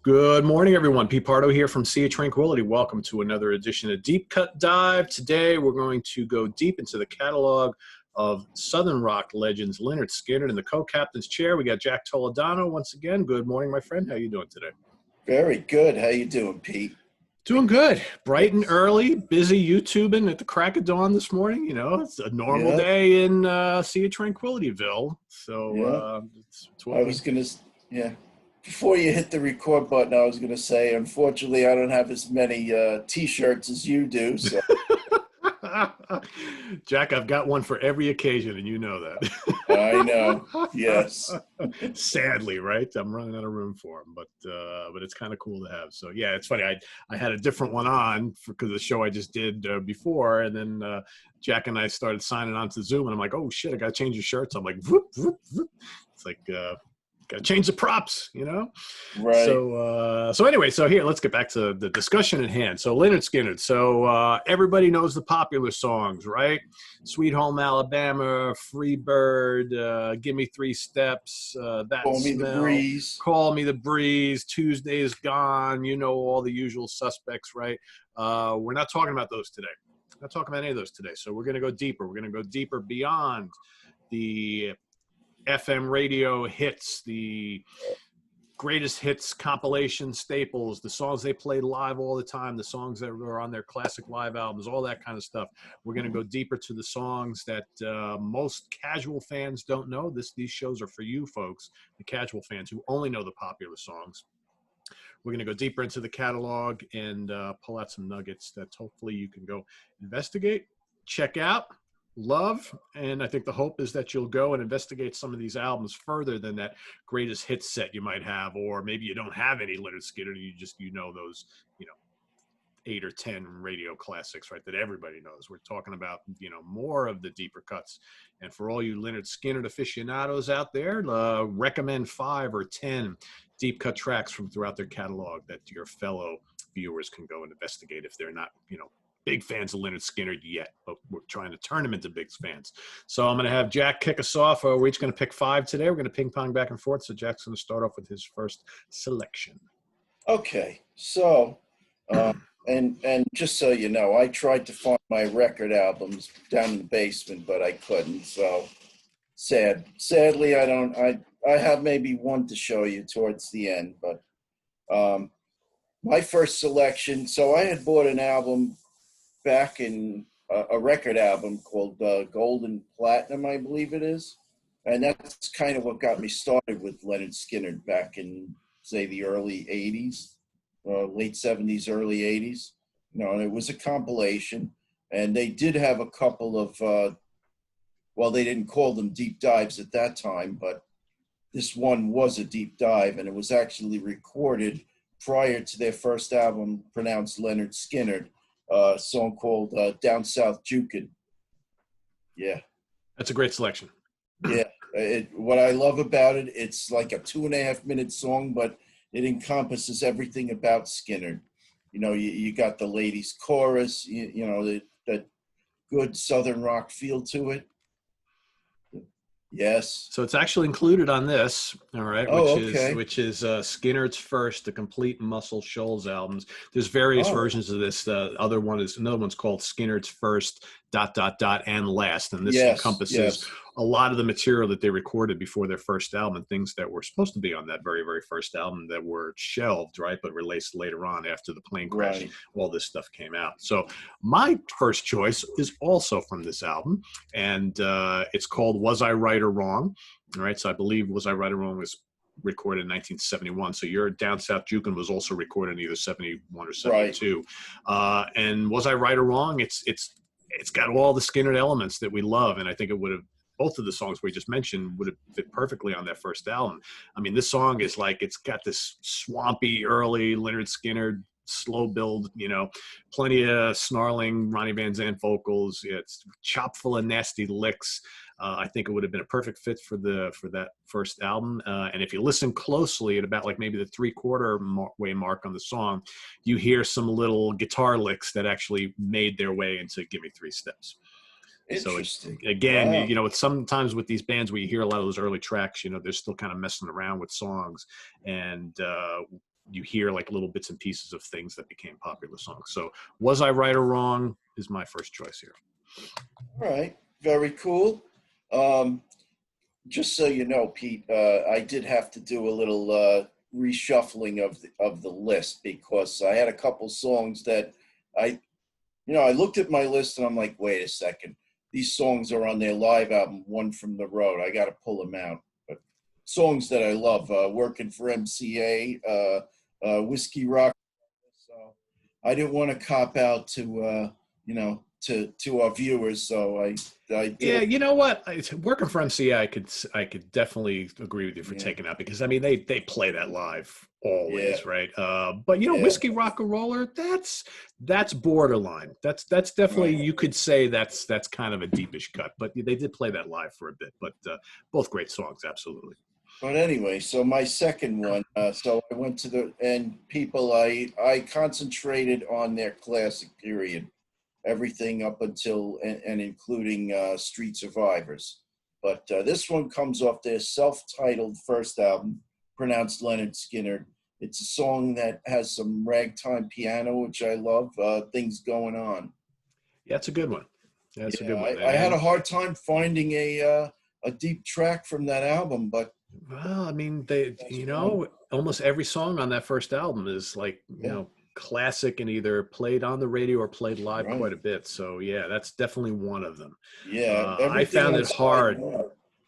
Good morning, everyone. Pete Pardo here from Sea of Tranquility. Welcome to another edition of Deep Cut Dive. Today, we're going to go deep into the catalog of Southern rock legends, Lynyrd Skynyrd. In the co-captain's chair, we got Jack Toledano once again. Good morning, my friend. How you doing today? Very good. How you doing, Pete? Doing good. Bright and early, busy YouTubing at the crack of dawn this morning. You know, it's a normal day in Sea of Tranquilityville. So it's what I was going to, before you hit the record button, I was going to say, unfortunately, I don't have as many T-shirts as you do. So. Jack, I've got one for every occasion, and you know that. I know. Yes. Sadly, right? I'm running out of room for them, but it's kind of cool to have. So yeah, it's funny. I had a different one on because of the show I just did before, and then Jack and I started signing on to Zoom, and I'm like, oh shit, I got to change your shirts. I'm like, whoop, whoop, whoop. It's like. Got to change the props, you know? Right. So anyway, so here, let's get back to the discussion at hand. So Lynyrd Skynyrd. So everybody knows the popular songs, right? Sweet Home Alabama, Free Bird, Give Me Three Steps, That Call Smell, Me the Breeze. Call Me the Breeze, Tuesday is Gone, you know, all the usual suspects, right? We're not talking about those today. Not talking about any of those today. So we're going to go deeper. We're going to go deeper beyond the FM radio hits, the greatest hits compilation staples, the songs they played live all the time, the songs that were on their classic live albums, all that kind of stuff. We're going to go deeper to the songs that most casual fans don't know. These shows are for you folks, the casual fans who only know the popular songs. We're going to go deeper into the catalog and pull out some nuggets that hopefully you can go investigate, check out, love, and I think the hope is that you'll go and investigate some of these albums further than that greatest hits set you might have, or maybe you don't have any Lynyrd Skynyrd, you know those 8 or 10 radio classics, right, that everybody knows. We're talking about more of the deeper cuts, and for all you Lynyrd Skynyrd aficionados out there, recommend 5 or 10 deep cut tracks from throughout their catalog that your fellow viewers can go and investigate if they're not big fans of Lynyrd Skynyrd yet, but we're trying to turn them into big fans. So I'm going to have Jack kick us off. We're each going to pick 5 today. We're going to ping pong back and forth. So Jack's going to start off with his first selection. Okay. So, and just so you know, I tried to find my record albums down in the basement, but I couldn't. So sadly, I have maybe one to show you towards the end, but my first selection. So I had bought an album back in a record album called Gold and Platinum, I believe it is. And that's kind of what got me started with Lynyrd Skynyrd back in, say, the early 80s, late 70s, early 80s. And it was a compilation. And they did have a couple of, they didn't call them deep dives at that time, but this one was a deep dive. And it was actually recorded prior to their first album, pronounced Lynyrd Skynyrd. A song called Down South Jukin'. Yeah. That's a great selection. Yeah. What I love about it, it's like a 2.5-minute song, but it encompasses everything about Skynyrd. You got the ladies chorus, that good Southern rock feel to it. Yes. So it's actually included on this, all right, which is Skynyrd's first, the complete Muscle Shoals albums. There's various versions of this. Another one's called Skynyrd's first ... and last, and this encompasses a lot of the material that they recorded before their first album and things that were supposed to be on that very, very first album that were shelved, right, but released later on after the plane crash. Right. All this stuff came out. So my first choice is also from this album, and it's called Was I Right or Wrong? All right, so I believe Was I Right or Wrong was recorded in 1971. So your Down South Jukin' was also recorded in either 71 or 72. Right. And Was I Right or Wrong? It's got all the Skynyrd elements that we love, and I think it would have, both of the songs we just mentioned would have fit perfectly on that first album. I mean, this song is like, it's got this swampy early Lynyrd Skynyrd slow build, plenty of snarling Ronnie Van Zant vocals. It's chock full of nasty licks. I think it would have been a perfect fit for that first album. And if you listen closely at about like maybe the 3/4 way mark on the song, you hear some little guitar licks that actually made their way into Give Me Three Steps. Interesting. So again, wow. It's sometimes with these bands where you hear a lot of those early tracks, they're still kind of messing around with songs. And you hear like little bits and pieces of things that became popular songs. So Was I Right or Wrong is my first choice here. All right, very cool. Just so you know, Pete, I did have to do a little reshuffling of the list because I had a couple songs that I looked at my list and I'm like, wait a second, these songs are on their live album, One from the Road. I got to pull them out. But songs that I love, Working for MCA, Whiskey Rock. So I didn't want to cop out to to our viewers. So I did. Yeah, you know what? Working for MCA, I could definitely agree with you for taking out, because I mean they play that live always, right? But Whiskey Rock and Roller, that's borderline. That's definitely, you could say that's kind of a deepish cut, but they did play that live for a bit. But both great songs, absolutely. But anyway, so my second one, so I went to I concentrated on their classic period, everything up until and including Street Survivors. But this one comes off their self-titled first album, pronounced Lynyrd Skynyrd. It's a song that has some ragtime piano, which I love, Things Going On. Yeah, it's a good one. That's a good one. I had a hard time finding a deep track from that album, but well, I mean, almost every song on that first album is like, classic and either played on the radio or played live quite a bit. So yeah, that's definitely one of them. Yeah, I found it hard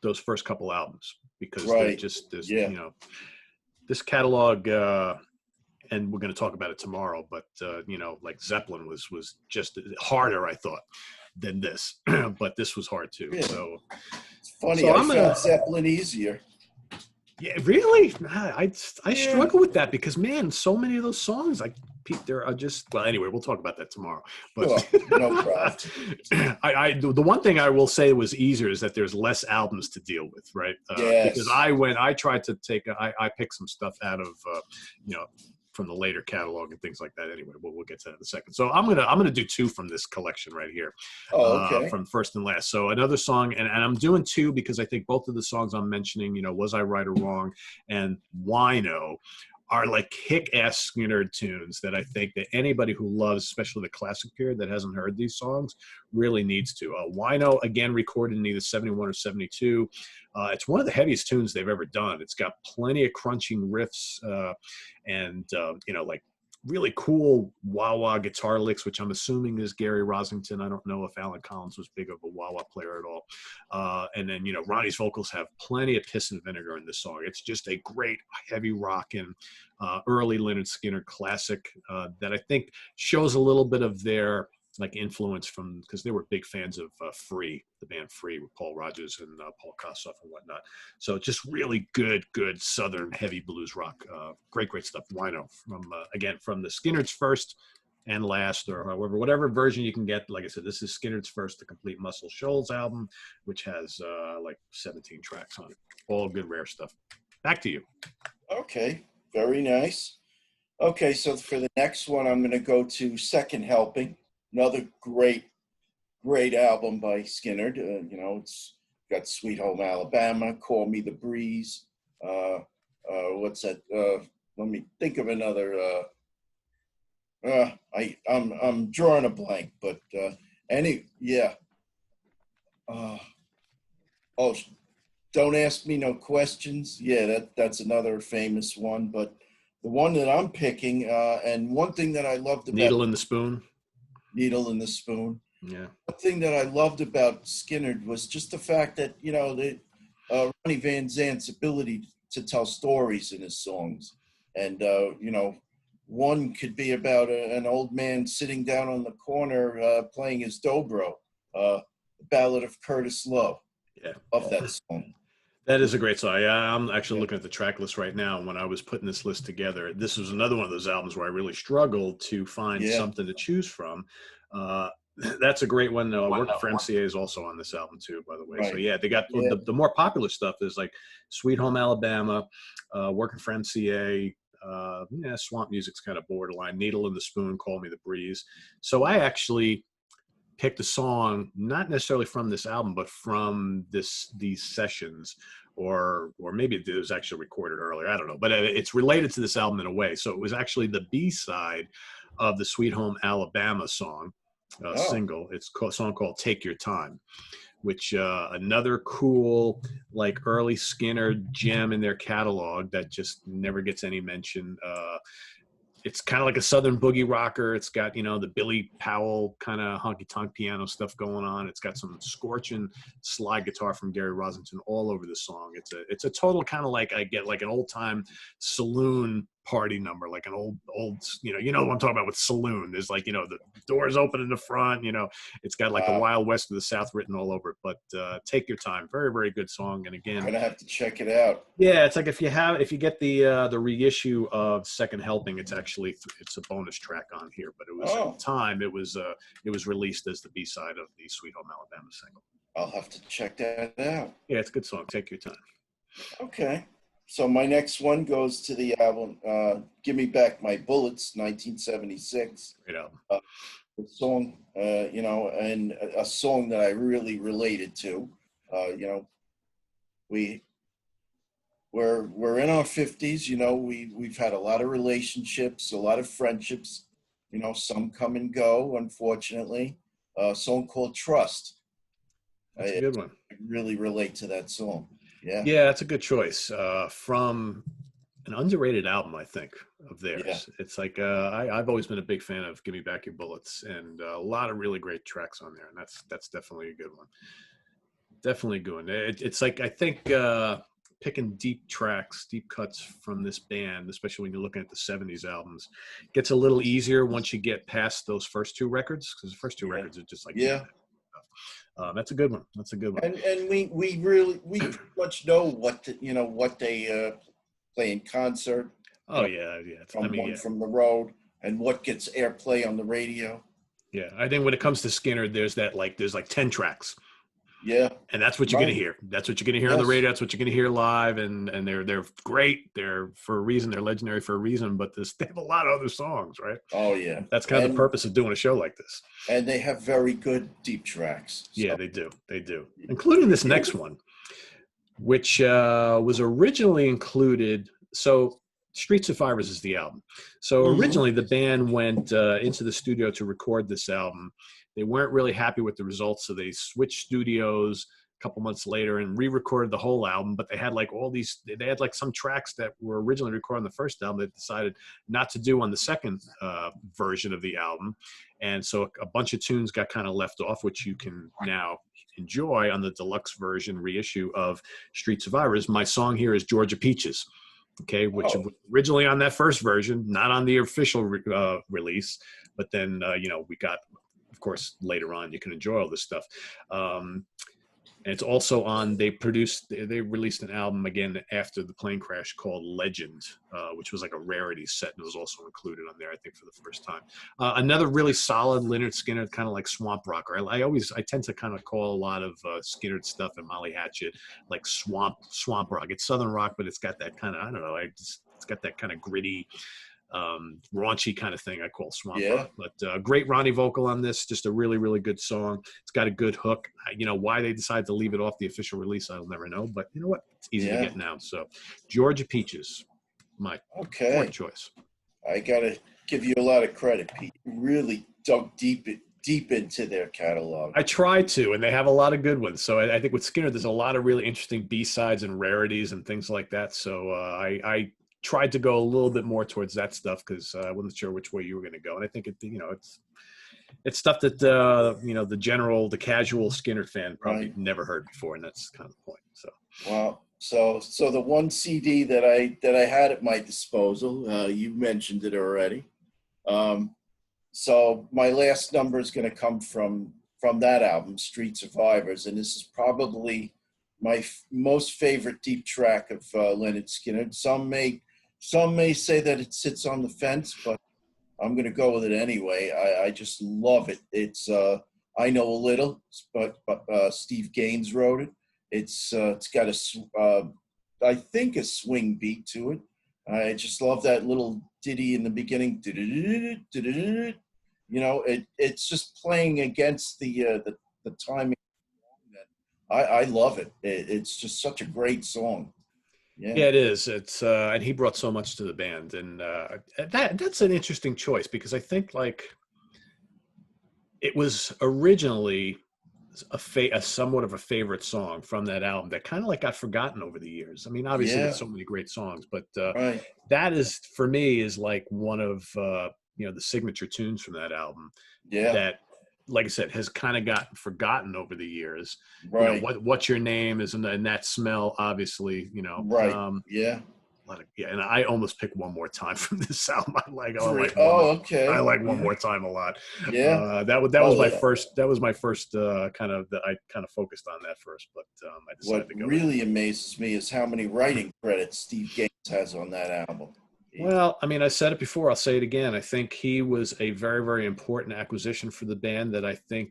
those first couple albums because there's this catalog, and we're going to talk about it tomorrow. But like Zeppelin was just harder, I thought, than this, but this was hard too. Yeah. So it's funny. I found Zeppelin easier. Yeah, really? I struggle with that because, man, so many of those songs, like Pete, there are just, well, anyway, we'll talk about that tomorrow. But no problem. The one thing I will say was easier is that there's less albums to deal with, right? Because I tried to I picked some stuff out of, from the later catalog and things like that. Anyway, we'll get to that in a second. So I'm gonna do two from this collection right here, from first and last. So another song, and I'm doing two because I think both of the songs I'm mentioning, Was I Right or Wrong and Wino, are like kick-ass Skynyrd tunes that I think that anybody who loves, especially the classic period, that hasn't heard these songs really needs to. Wino, again, recorded in either 71 or 72. It's one of the heaviest tunes they've ever done. It's got plenty of crunching riffs and like really cool wah-wah guitar licks, which I'm assuming is Gary Rosington. I don't know if Alan Collins was big of a wah-wah player at all. And then, Ronnie's vocals have plenty of piss and vinegar in this song. It's just a great heavy rockin' early Lynyrd Skynyrd classic that I think shows a little bit of their like influence from, because they were big fans of Free, the band Free with Paul Rodgers and Paul Kossoff and whatnot. So just really good Southern heavy blues rock. Great stuff. Wino from the Skynyrd's first and last, or however, whatever version you can get. Like I said, this is Skynyrd's first, the complete Muscle Shoals album, which has like 17 tracks on it. All good, rare stuff. Back to you. Okay, very nice. Okay, so for the next one, I'm going to go to Second Helping. Another great album by Skynyrd. It's got Sweet Home Alabama, Call Me the Breeze. What's that? Let me think of another. I'm drawing a blank, but Don't Ask Me No Questions. Yeah, that's another famous one. But the one that I'm picking, and one thing that I loved about Needle in the Spoon. Needle in the Spoon. Yeah. One thing that I loved about Skynyrd was just the fact that, Ronnie Van Zant's ability to tell stories in his songs. And, one could be about an old man sitting down on the corner playing his dobro, the Ballad of Curtis Lowe. Yeah. Love that song. That is a great song. I'm actually looking at the track list right now. When I was putting this list together, this was another one of those albums where I really struggled to find something to choose from. That's a great one. Working for MCA is also on this album too, by the way. Right. So yeah, they got the more popular stuff is like Sweet Home Alabama, Working for MCA. Swamp Music's kind of borderline. Needle in the Spoon, Call Me the Breeze. So I actually picked a song, not necessarily from this album, but from these sessions, or maybe it was actually recorded earlier. I don't know, but it's related to this album in a way. So it was actually the B-side of the Sweet Home Alabama song, single. It's a song called "Take Your Time," which another cool like early Skynyrd gem in their catalog that just never gets any mention. It's kind of like a Southern boogie rocker. It's got, the Billy Powell kind of honky tonk piano stuff going on. It's got some scorching slide guitar from Gary Rossington all over the song. It's a total kind of like, I get like an old time saloon party number, like an old, what I'm talking about with saloon. There's like, the doors open in the front, it's got like the Wild West of the South written all over it. But Take Your Time, very, very good song. And again, I'm gonna have to check it out. yeah, it's like if you get the reissue of Second Helping, it's a bonus track on here. But it was at the time it was released as the B-side of the Sweet Home Alabama single. I'll have to check that out. Yeah, it's a good song. Take Your Time. Okay. So my next one goes to the album Give Me Back My Bullets, 1976. Great album. The song, and a song that I really related to. We're in our 50s, we've had a lot of relationships, a lot of friendships, some come and go, unfortunately. A song called Trust. That's a good one. I really relate to that song. Yeah, that's a good choice. From an underrated album, I think, of theirs. Yeah. It's like I've always been a big fan of "Give Me Back Your Bullets," and a lot of really great tracks on there, and that's definitely a good one. Definitely good one. It's like I think picking deep tracks, deep cuts from this band, especially when you're looking at the '70s albums, gets a little easier once you get past those first two records, because the first two records are just like that's a good one. That's a good one. And we pretty much know what they play in concert. Oh yeah. From the road, and what gets airplay on the radio. Yeah, I think when it comes to Skynyrd, there's 10 tracks. Yeah, and that's what you're gonna hear. That's what you're gonna hear on the radio. That's what you're gonna hear live, and they're great. They're for a reason. They're legendary for a reason. But they have a lot of other songs, right? Oh yeah, that's kind of the purpose of doing a show like this. And they have very good deep tracks. So. Yeah, they do, including this next one, which was originally included. So Street Survivors is the album. So originally the band went into the studio to record this album. They weren't really happy with the results, so they switched studios a couple months later and re-recorded the whole album. But they had like they had like some tracks that were originally recorded on the first album that decided not to do on the second version of the album. And so a bunch of tunes got kind of left off, which you can now enjoy on the deluxe version reissue of Street Survivors. My song here is Georgia Peaches. Okay, which was originally on that first version, not on the official release, but then we got, of course, later on you can enjoy all this stuff. And it's also on. They released an album again after the plane crash called Legend, which was like a rarity set, and it was also included on there, I think, for the first time. Another really solid Lynyrd Skynyrd, kind of like swamp rocker. I tend to kind of call a lot of Skynyrd stuff and Molly Hatchet like swamp rock. It's southern rock, but it's got that kind of, I don't know, it's got that kind of gritty, raunchy kind of thing I call swamp rock. But great Ronnie vocal on this, just a really, really good song. It's got a good hook. Why they decided to leave it off the official release, I'll never know, but you know what, it's easy to get now. So Georgia Peaches, my fourth choice. I gotta give you a lot of credit, Pete. You really dug deep into their catalog. I try to, and they have a lot of good ones. So I think with Skynyrd, there's a lot of really interesting B-sides and rarities and things like that. So I tried to go a little bit more towards that stuff because I wasn't sure which way you were going to go. And I think it's stuff that the casual Skynyrd fan probably never heard before, and that's kind of the point. So well, so the one CD that I had at my disposal, you mentioned it already. So my last number is going to come from that album, Street Survivors, and this is probably my most favorite deep track of Lynyrd Skynyrd. Some may say that it sits on the fence, but I'm going to go with it anyway. I just love it. It's I Know a Little, but Steve Gaines wrote it. It's got I think a swing beat to it. I just love that little ditty in the beginning. You know, it's just playing against the timing. I love it. It's just such a great song. Yeah. Yeah, it is. It's and he brought so much to the band, and that's an interesting choice because I think like it was originally a somewhat of a favorite song from that album that kind of like got forgotten over the years. I mean, obviously Yeah. there's so many great songs, but Right. that is for me is like one of the signature tunes from that album Yeah. that, like I said, has kind of gotten forgotten over the years. Right. What's your name is in that smell, obviously. Right. Yeah. And I almost picked One More Time from this album. I Okay. like One Yeah. More Time a lot. Yeah. That was Oh, my first. That was my first kind of that I kind of focused on that first, but I decided what to go with. really amazes me is how many writing credits Steve Gaines has on that album. Well, I mean, I said it before. I'll say it again. I think he was a very, very important acquisition for the band. That I think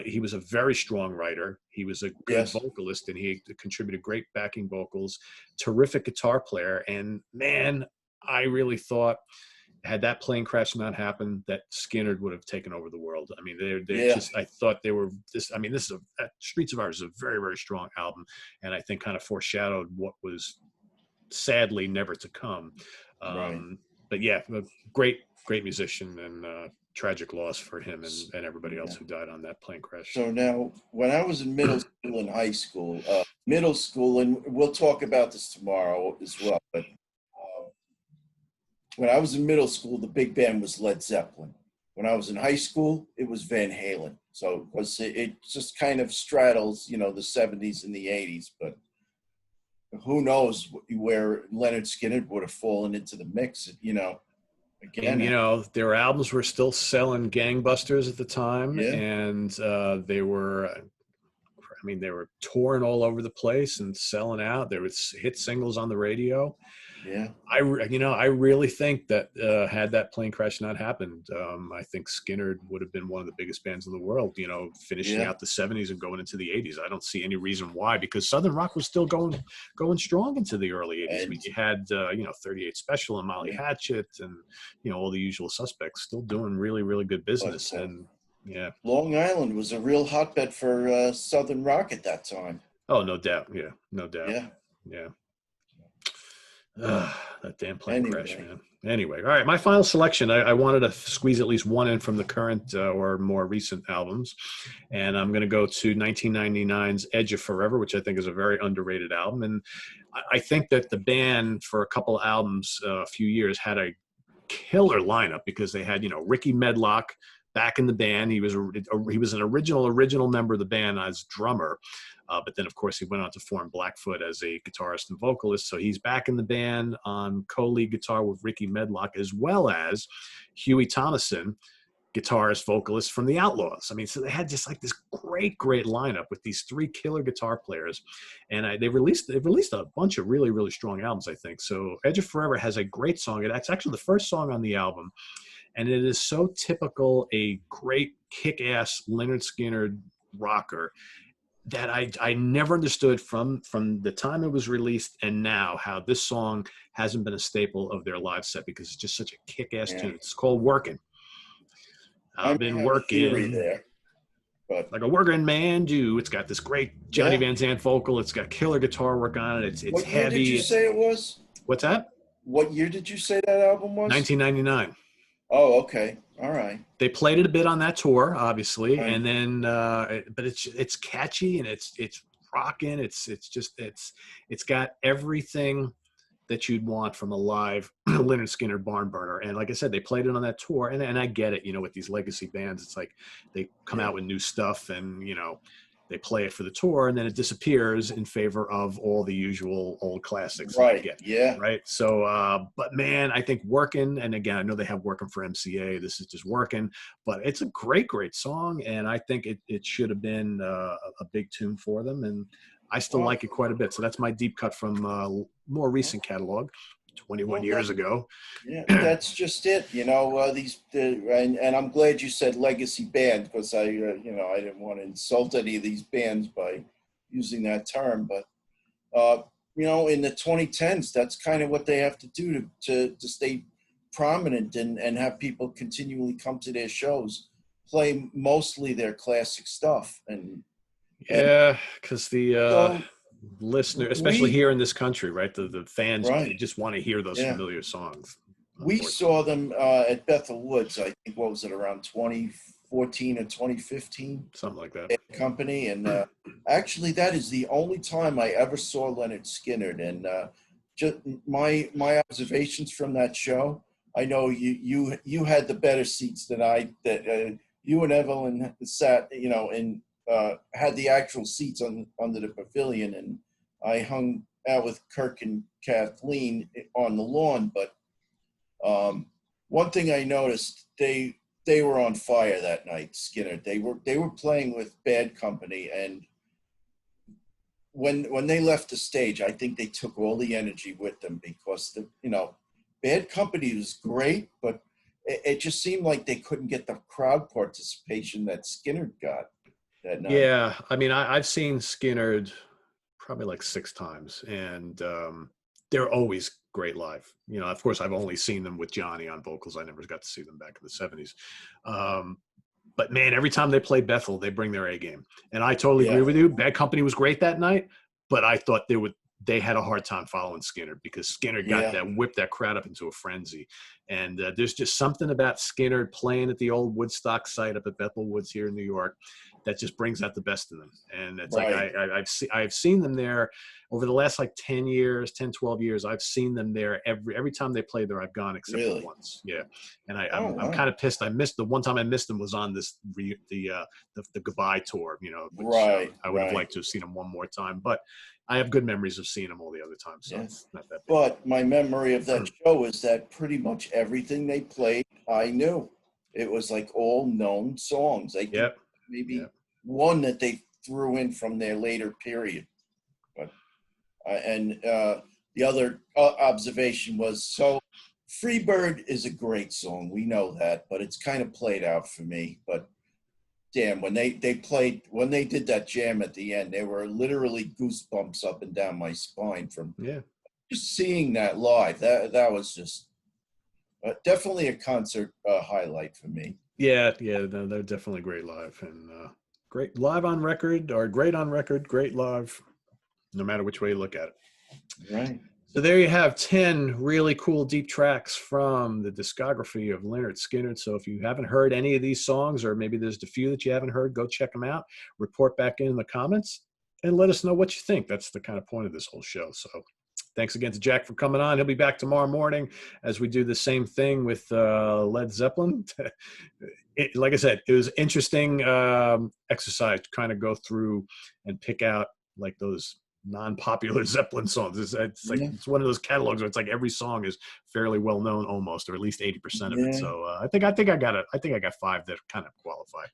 he was a very strong writer. He was a good Yes. vocalist, and he contributed great backing vocals. Terrific guitar player, and man, I really thought had that plane crash not happened, that Skynyrd would have taken over the world. I mean, they're Yeah. just. I thought they were this. I mean, this is Streets of Ours is a very, very strong album, and I think kind of foreshadowed what was sadly never to come. Right. But yeah, a great musician, and tragic loss for him and everybody else Yeah. who died on that plane crash. So now, when I was in middle school and high school, and we'll talk about this tomorrow as well, but when I was in middle school, the big band was Led Zeppelin. When I was in high school, it was Van Halen. So it just kind of straddles, the 70s and the 80s, but who knows where Lynyrd Skynyrd would have fallen into the mix, again. And their albums were still selling gangbusters at the time, Yeah. and they were. I mean, they were touring all over the place and selling out. There was hit singles on the radio. Yeah. I really think that had that plane crash not happened, I think Skynyrd would have been one of the biggest bands in the world, finishing Yeah. out the 70s and going into the 80s. I don't see any reason why, because Southern rock was still going strong into the early 80s. I mean, you had, 38 Special and Molly Hatchet and, all the usual suspects still doing really, really good business. But, and yeah. Long Island was a real hotbed for Southern rock at that time. Oh, no doubt. Yeah, no doubt. Yeah. Yeah. That damn plane crash, Anyway. man. Anyway, all right. My final selection, I wanted to squeeze at least one in from the current or more recent albums. And I'm going to go to 1999's Edge of Forever, which I think is a very underrated album. And I think that the band for a couple of albums, a few years, had a killer lineup because they had, Ricky Medlock back in the band. He was an original member of the band as drummer. But then, of course, he went on to form Blackfoot as a guitarist and vocalist. So he's back in the band on co-lead guitar with Ricky Medlock, as well as Huey Thomason, guitarist, vocalist from the Outlaws. I mean, so they had just like this great lineup with these three killer guitar players. And they've released a bunch of really, really strong albums, I think. So Edge of Forever has a great song. It's actually the first song on the album. And it is so typical, a great kick-ass Lynyrd Skynyrd rocker, that I never understood from the time it was released and now how this song hasn't been a staple of their live set, because it's just such a kick-ass tune. It's called Working. I've been working there, but like a working man do. It's got this great Johnny Van Zandt vocal. It's got killer guitar work on it. It's what year heavy. Did you say it was? What's that? What year did you say that album was? 1999. Oh, okay. All right. They played it a bit on that tour, obviously, Right. and then, but it's catchy and it's rocking. It's got everything that you'd want from a live Lynyrd Skynyrd barn burner. And like I said, they played it on that tour, and I get it. With these legacy bands, it's like they come out with new stuff, and they play it for the tour, and then it disappears in favor of all the usual old classics. Right. Yeah. Right. So, but man, I think Working, and again, I know they have Working for MCA. This is just Working, but it's a great song. And I think it should have been a big tune for them. And I still like it quite a bit. So that's my deep cut from more recent catalog, 21 years ago. Yeah, that's just it. And I'm glad you said legacy band, because I didn't want to insult any of these bands by using that term. But, in the 2010s, that's kind of what they have to do to stay prominent and have people continually come to their shows, play mostly their classic stuff. And Yeah, because the so listener, especially we, here in this country, right? The fans, they right, just want to hear those yeah. familiar songs. We Unfortunately. saw them at Bethel Woods, I think, what was it, around 2014 or 2015, Something like that. company. And actually, that is the only time I ever saw Lynyrd Skynyrd. And just my observations from that show, I know you had the better seats than I, that you and Evelyn sat, and had the actual seats under the pavilion. And I hung out with Kirk and Kathleen on the lawn. But one thing I noticed, they were on fire that night, Skinner. They were playing with Bad Company, and when they left the stage, I think they took all the energy with them, because Bad Company was great, but it just seemed like they couldn't get the crowd participation that Skinner got that night. Yeah, I mean, I've seen Skynyrd probably like 6 times, and they're always great live. Of course, I've only seen them with Johnny on vocals. I never got to see them back in the '70s. But man, every time they play Bethel, they bring their A game. And I totally agree with you. Bad Company was great that night, but I thought they had a hard time following Skynyrd, because Skynyrd got whipped that crowd up into a frenzy. And there's just something about Skynyrd playing at the old Woodstock site up at Bethel Woods here in New York that just brings out the best in them. And it's like I've seen them there over the last like 10 years, 10, 12 years. I've seen them there every time they play there. I've gone except for once. Yeah. And I'm kind of pissed. I missed the one time I missed them was on this the goodbye tour, which I would have liked to have seen them one more time, but I have good memories of seeing them all the other time, so it's not that big. But my memory of that show is that pretty much everything they played, I knew. It was like all known songs. I think maybe one that they threw in from their later period. But the other observation was, so Freebird is a great song. We know that, but it's kind of played out for me. But damn, when they did that jam at the end, there were literally goosebumps up and down my spine from just seeing that live. That was just definitely a concert highlight for me. Yeah, no, they're definitely great live, and great live on record, or great on record, great live, no matter which way you look at it. Right. So there you have 10 really cool deep tracks from the discography of Lynyrd Skynyrd. So if you haven't heard any of these songs, or maybe there's a few that you haven't heard, go check them out, report back in the comments, and let us know what you think. That's the kind of point of this whole show. So thanks again to Jack for coming on. He'll be back tomorrow morning as we do the same thing with Led Zeppelin. Like I said, it was interesting exercise to kind of go through and pick out like those non-popular Zeppelin songs. It's like it's one of those catalogs where it's like every song is fairly well known, almost, or at least 80% of it. So I think I got 5 that kind of qualify.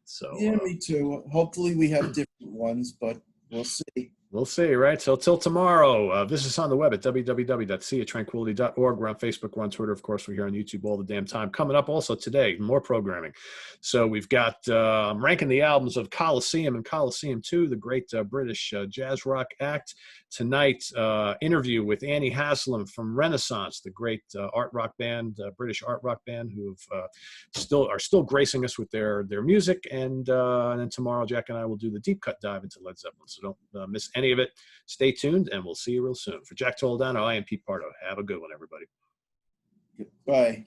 So me too. Hopefully we have different ones, but we'll see. We'll see, right? So till tomorrow, visit us on the web at www.seaoftranquility.org. We're on Facebook, we're on Twitter. Of course, we're here on YouTube all the damn time. Coming up also today, more programming. So we've got ranking the albums of Colosseum and Colosseum 2, the great British jazz rock act. Tonight, interview with Annie Haslam from Renaissance, the great art rock band, British art rock band, who are still gracing us with their music. And then tomorrow, Jack and I will do the deep cut dive into Led Zeppelin. So don't miss any of it. Stay tuned, and we'll see you real soon. For Jack Toledano, I am Pete Pardo. Have a good one, everybody. Bye.